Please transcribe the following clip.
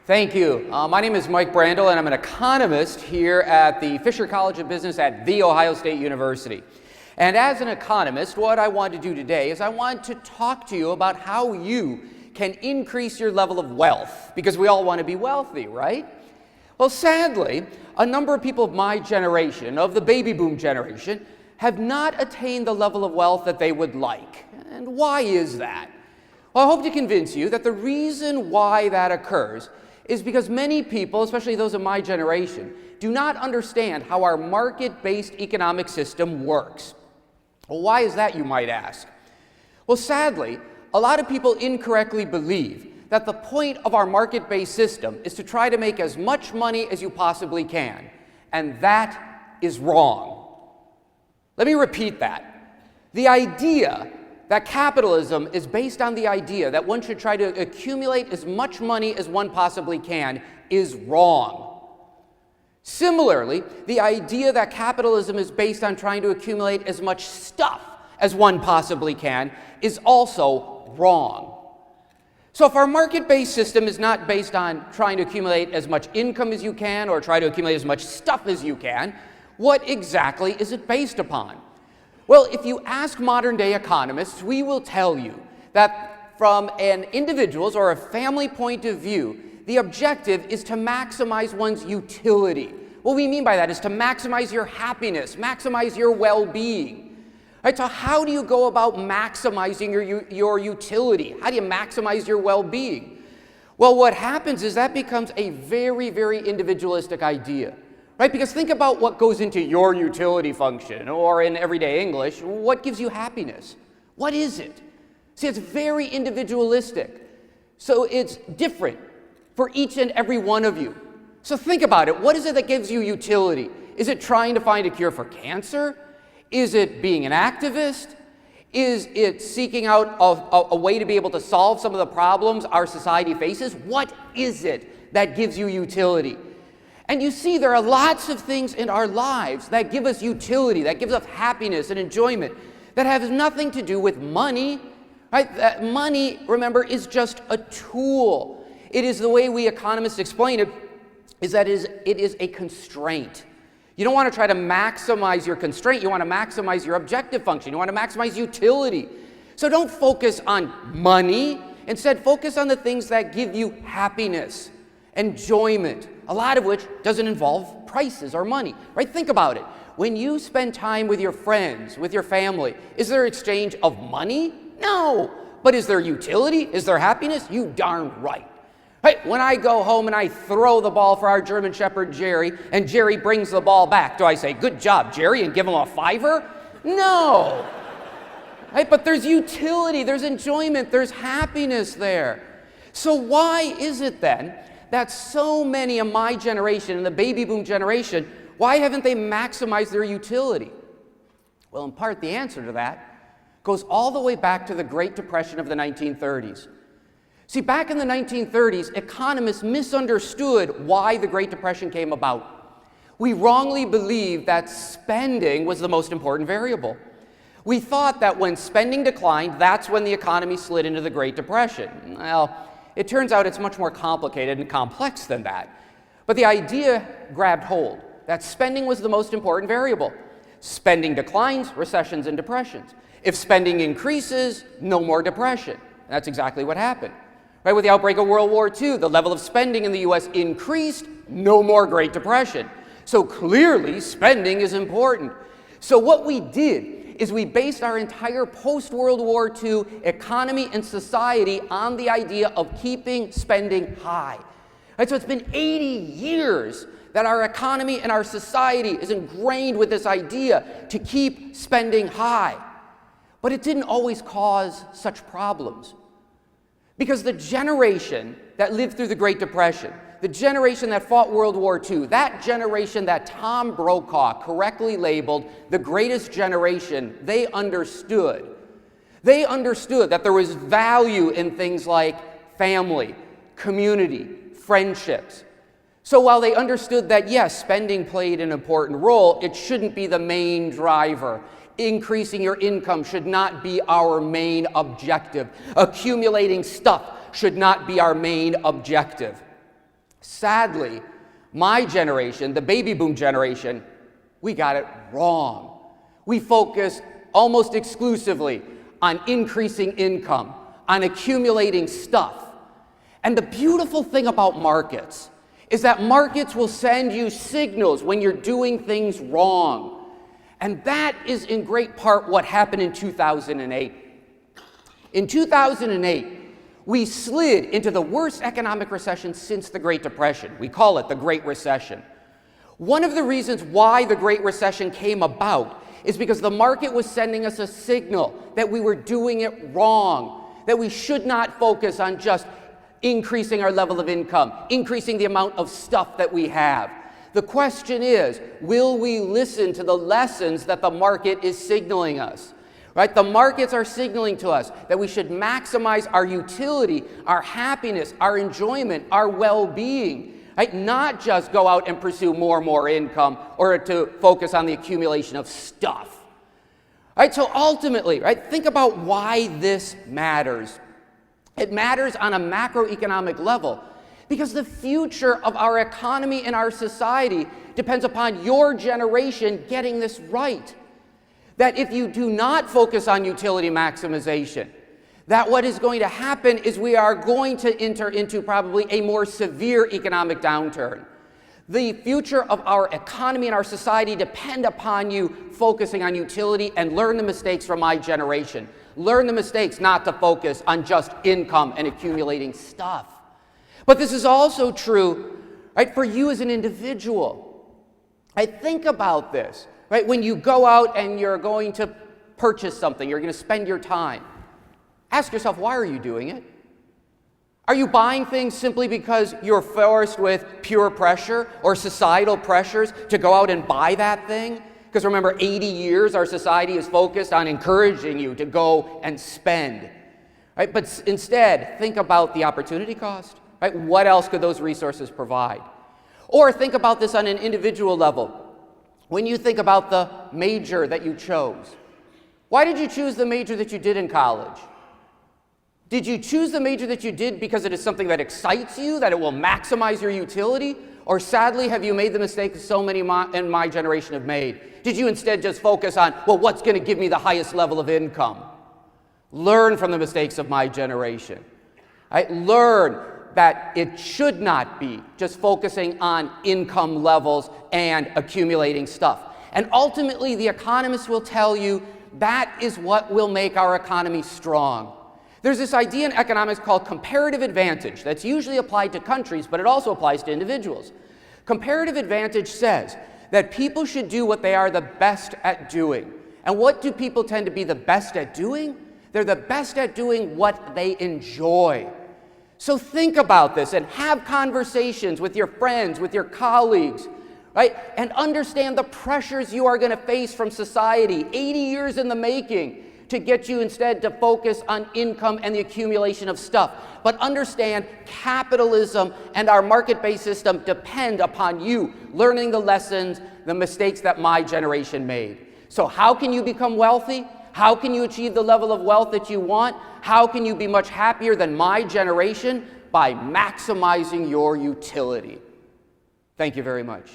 Thank you. My name is Mike Brandl, and I'm an economist here at the Fisher College of Business at The Ohio State University. And as an economist, what I want to do today is I want to talk to you about how you can increase your level of wealth, because we all want to be wealthy, right? Well, sadly, a number of people of my generation, of the baby boom generation, have not attained the level of wealth that they would like. And why is that? Well, I hope to convince you that the reason why that occurs is because many people, especially those of my generation, do not understand how our market-based economic system works. Well, why is that, you might ask? Well, sadly, a lot of people incorrectly believe that the point of our market-based system is to try to make as much money as you possibly can, and that is wrong. Let me repeat that. The idea that capitalism is based on the idea that one should try to accumulate as much money as one possibly can is wrong. Similarly, the idea that capitalism is based on trying to accumulate as much stuff as one possibly can is also wrong. So if our market-based system is not based on trying to accumulate as much income as you can or try to accumulate as much stuff as you can, what exactly is it based upon? Well, if you ask modern-day economists, we will tell you that from an individual's or a family point of view, the objective is to maximize one's utility. What we mean by that is to maximize your happiness, maximize your well-being. Right, so how do you go about maximizing your utility? How do you maximize your well-being? Well, what happens is that becomes a very, very individualistic idea. Right? Because think about what goes into your utility function, or in everyday English, what gives you happiness? What is it? See, it's very individualistic. So it's different for each and every one of you. So think about it. What is it that gives you utility? Is it trying to find a cure for cancer? Is it being an activist? Is it seeking out a way to be able to solve some of the problems our society faces? What is it that gives you utility? And you see, there are lots of things in our lives that give us utility, that gives us happiness and enjoyment, that has nothing to do with money. Right? That money, remember, is just a tool. It is the way we economists explain it, is that it is a constraint. You don't want to try to maximize your constraint. You want to maximize your objective function. You want to maximize utility. So don't focus on money. Instead, focus on the things that give you happiness, enjoyment, a lot of which doesn't involve prices or money, right? Think about it. When you spend time with your friends, with your family, is there exchange of money? No. But is there utility? Is there happiness? You darn right. Right? When I go home and I throw the ball for our German Shepherd, Jerry, and Jerry brings the ball back, do I say, good job, Jerry, and give him a $5? No. Right? But there's utility, there's enjoyment, there's happiness there. So why is it then that so many of my generation and the baby boom generation, why haven't they maximized their utility? Well, in part, the answer to that goes all the way back to the Great Depression of the 1930s. See, back in the 1930s, economists misunderstood why the Great Depression came about. We wrongly believed that spending was the most important variable. We thought that when spending declined, that's when the economy slid into the Great Depression. Well, it turns out it's much more complicated and complex than that. But the idea grabbed hold that spending was the most important variable. Spending declines, recessions and depressions. If spending increases, no more depression. And that's exactly what happened. Right, with the outbreak of World War II, the level of spending in the US increased, no more Great Depression. So clearly, spending is important. So what we did is we based our entire post-World War II economy and society on the idea of keeping spending high. Right, so it's been 80 years that our economy and our society is ingrained with this idea to keep spending high. But it didn't always cause such problems. Because the generation that lived through the Great Depression, the generation that fought World War II, that generation that Tom Brokaw correctly labeled the greatest generation, they understood. They understood that there was value in things like family, community, friendships. So while they understood that, yes, spending played an important role, it shouldn't be the main driver. Increasing your income should not be our main objective. Accumulating stuff should not be our main objective. Sadly, my generation, the baby boom generation, we got it wrong. We focus almost exclusively on increasing income, on accumulating stuff. And the beautiful thing about markets is that markets will send you signals when you're doing things wrong. And that is in great part what happened in 2008. In 2008, we slid into the worst economic recession since the Great Depression. We call it the Great Recession. One of the reasons why the Great Recession came about is because the market was sending us a signal that we were doing it wrong, that we should not focus on just increasing our level of income, increasing the amount of stuff that we have. The question is, will we listen to the lessons that the market is signaling us? Right? The markets are signaling to us that we should maximize our utility, our happiness, our enjoyment, our well-being. Right? Not just go out and pursue more and more income or to focus on the accumulation of stuff. Right? So ultimately, right, think about why this matters. It matters on a macroeconomic level because the future of our economy and our society depends upon your generation getting this right. That if you do not focus on utility maximization, that what is going to happen is we are going to enter into probably a more severe economic downturn. The future of our economy and our society depend upon you focusing on utility, and learn the mistakes from my generation. Learn the mistakes not to focus on just income and accumulating stuff. But this is also true, right, for you as an individual. Think about this. Right? When you go out and you're going to purchase something, you're going to spend your time. Ask yourself, why are you doing it? Are you buying things simply because you're forced with pure pressure or societal pressures to go out and buy that thing? Because remember, 80 years our society is focused on encouraging you to go and spend. Right? But instead, think about the opportunity cost. Right? What else could those resources provide? Or think about this on an individual level. When you think about the major that you chose, why did you choose the major that you did in college? Did you choose the major that you did because it is something that excites you, that it will maximize your utility? Or sadly, have you made the mistake so many in my generation have made? Did you instead just focus on, well, what's going to give me the highest level of income? Learn from the mistakes of my generation. Right? Learn that it should not be just focusing on income levels and accumulating stuff. And ultimately, the economists will tell you that is what will make our economy strong. There's this idea in economics called comparative advantage that's usually applied to countries, but it also applies to individuals. Comparative advantage says that people should do what they are the best at doing. And what do people tend to be the best at doing? They're the best at doing what they enjoy. So think about this and have conversations with your friends, with your colleagues, right? And understand the pressures you are going to face from society, 80 years in the making, to get you instead to focus on income and the accumulation of stuff. But understand capitalism and our market-based system depend upon you learning the lessons, the mistakes that my generation made. So how can you become wealthy? How can you achieve the level of wealth that you want? How can you be much happier than my generation? By maximizing your utility. Thank you very much.